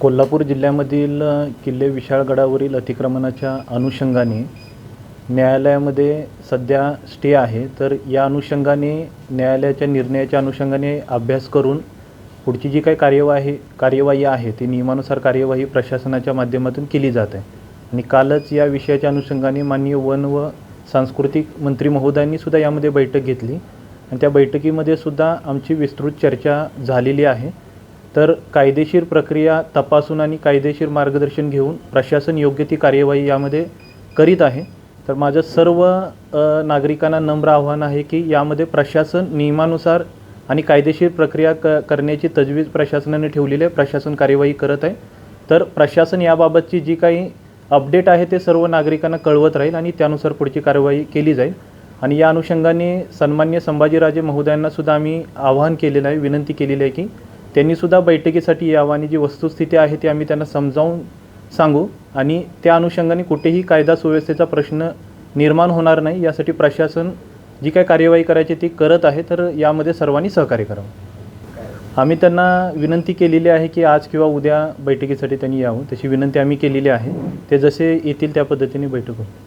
कोल्हापूर जिल्ह्यामधील किल्ले विशाळगडावरील अतिक्रमणाच्या अनुषंगाने न्यायालयामध्ये सध्या स्टे आहे। तर या अनुषंगाने न्यायालयाच्या निर्णयाच्या अनुषंगाने अभ्यास करून पुढची जी काही कार्यवाही आहे ती नियमानुसार कार्यवाही प्रशासनाच्या माध्यमातून केली जात आहे। आणि कालच या विषयाच्या अनुषंगाने माननीय वन व सांस्कृतिक मंत्री महोदयांनी सुद्धा यामध्ये बैठक घेतली आणि त्या बैठकीमध्ये सुद्धा आमची विस्तृत चर्चा झालेली आहे। तर कायदेशीर प्रक्रिया तपासून आणि कायदेशीर मार्गदर्शन घेऊन प्रशासन योग्य ती कार्यवाही यामध्ये करीत आहे। तर माझं सर्व नागरिकांना नम्र आव्हान आहे की यामध्ये प्रशासन नियमानुसार आणि कायदेशीर प्रक्रिया करण्याची तजवीज प्रशासनाने ठेवलेली आहे। प्रशासन कार्यवाही करत आहे। तर प्रशासन याबाबतची जी काही अपडेट आहे ते सर्व नागरिकांना कळवत राहील आणि त्यानुसार पुढची कार्यवाही केली जाईल। आणि या अनुषंगाने सन्माननीय संभाजीराजे महोदयांना सुद्धा आम्ही आवाहन केलेलं आहे, विनंती केलेली आहे की त्यांनी सुद्धा बैठकीसाठी यावं आणि जी वस्तुस्थिती आहे ती आम्ही त्यांना समजावून सांगू आणि त्या अनुषंगाने कुठेही कायदा सुव्यवस्थेचा प्रश्न निर्माण होणार नाही यासाठी प्रशासन जी काही कार्यवाही करायची ती करत आहे। तर यामध्ये सर्वांनी सहकार्य करावं। आम्ही त्यांना विनंती केलेली आहे की आज किंवा उद्या बैठकीसाठी त्यांनी यावं, तशी विनंती आम्ही केलेली आहे। ते जसे येतील त्या पद्धतीने बैठक होईल।